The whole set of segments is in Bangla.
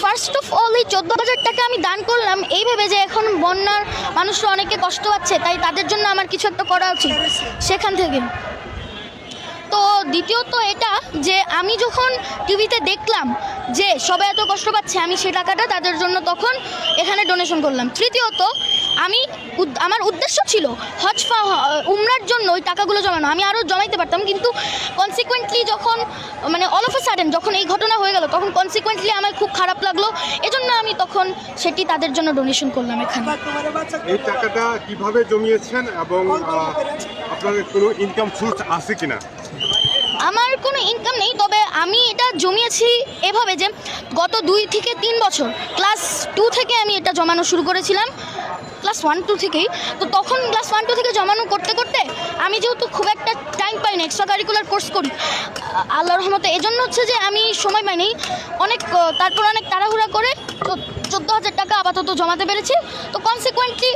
ফার্স্ট অফ অল এই 14,000 টাকা আমি দান করলাম এই ভেবে যে এখন বন্যার মানুষরা অনেকে কষ্ট পাচ্ছে, তাই তাদের জন্য আমার কিছু একটা করা উচিত সেখান থেকে। তো দ্বিতীয়ত এটা যে আমি যখন টিভিতে দেখলাম যে সবাই এত কষ্ট পাচ্ছে, আমি সে টাকাটা তাদের জন্য তখন এখানে ডোনেশন করলাম। তৃতীয়ত আমার উদ্দেশ্য ছিল উমরার জন্য ওই টাকাগুলো জমানো। আমি আরও জমাইতে পারতাম, কিন্তু কনসিকুয়েন্টলি যখন অল অফ আ সাডেন যখন এই ঘটনা হয়ে গেল, তখন কনসিকুয়েন্টলি আমার খুব খারাপ লাগলো। এজন্য আমি তখন সেটি তাদের জন্য ডোনেশন করলাম এখানে। এই টাকাটা কিভাবে জমিয়েছেন এবং আপনার কোনো ইনকাম সোর্স আছে কিনা? আমার কোনো ইনকাম নেই, তবে আমি এটা জমিয়েছি এভাবে যে গত 2 থেকে 3 বছর ক্লাস 2 থেকে আমি এটা জমানো শুরু করেছিলাম, ক্লাস 1-2 থেকেই। তো তখন ক্লাস 1-2 থেকে জমানো করতে করতে আমি যেহেতু খুব একটা টাইম পাই না, এক্সট্রা কারিকুলার কোর্স করি আল্লাহর রহমতে, এজন্য হচ্ছে যে আমি সময় পাই নাই তারপর অনেক তাড়াহুড়া করে 14,000 টাকা আপাতত জমাতে পেরেছি। তো কনসিকুয়েন্টলি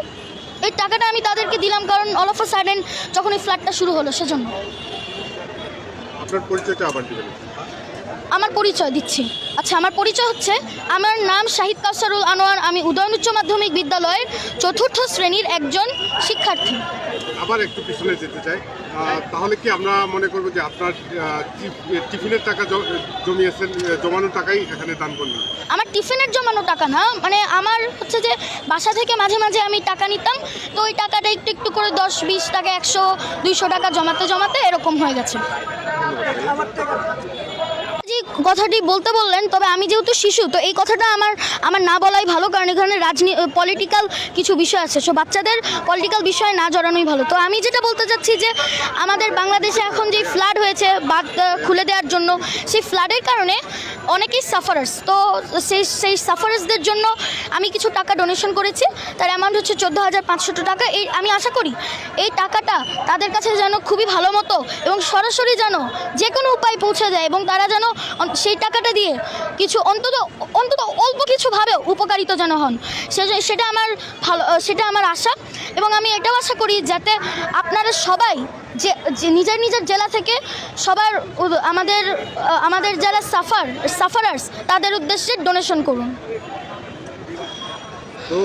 এই টাকাটা আমি তাদেরকে দিলাম, কারণ অল অফ আ সাডেন যখন এই ফ্ল্যাটটা শুরু হলো সেজন্য। আপনার পরিচয়টা আবার দিবেন? আমার পরিচয় দিচ্ছি। আচ্ছা, আমার পরিচয় হচ্ছে, আমার নাম শাহিদ কাউসারুল আনোয়ার। আমি উদয়ন উচ্চ মাধ্যমিক বিদ্যালয়ের 4র্থ শ্রেণীর একজন শিক্ষার্থী। আবার একটু পিছনে যেতে চাই, তাহলে কি আমরা মনে করবো যে আপনার টিফিনের টাকা জমিয়েছেন, জমানো টাকাই এখানে দান করলেন? আমার টিফিনের জমানো টাকা না, আমার হচ্ছে যে বাসা থেকে মাঝে মাঝে আমি টাকা নিতাম, তো ওই টাকাটা একটু একটু করে 10-20 টাকা 100-200 টাকা জমাতে জমাতে এরকম হয়ে গেছে। যে কথাটি বলতে বললেন, তবে আমি যেহেতু শিশু, তো এই কথাটা আমার না বলাই ভালো, কারণ এখানে পলিটিক্যাল কিছু বিষয় আছে, সো বাচ্চাদের পলিটিক্যাল বিষয়ে না জড়ানোই ভালো। তো আমি যেটা বলতে চাচ্ছি যে আমাদের বাংলাদেশে এখন যে ফ্লাড হয়েছে বাঁধ খুলে দেওয়ার জন্য, সেই ফ্লাডের কারণে অনেকেই সাফারার্স, তো সেই সাফারার্সদের জন্য আমি কিছু টাকা ডোনেশন করেছি। তার অ্যামাউন্ট হচ্ছে 14,500 টাকা। আমি আশা করি এই টাকাটা তাদের কাছে যেন খুবই ভালো মতো এবং সরাসরি যেন যে কোনো উপায় পৌঁছে যায়, এবং তারা যেন সেই টাকাটা দিয়ে কিছু অন্তত অল্প কিছুভাবেও উপকারিত যেন হন, সেটা আমার আশা। এবং আমি এটাও আশা করি যাতে আপনারা সবাই যে নিজের নিজের জেলা থেকে সবার আমাদের যারা সাফারার্স তাদের উদ্দেশ্যে ডোনেশন করুন। তো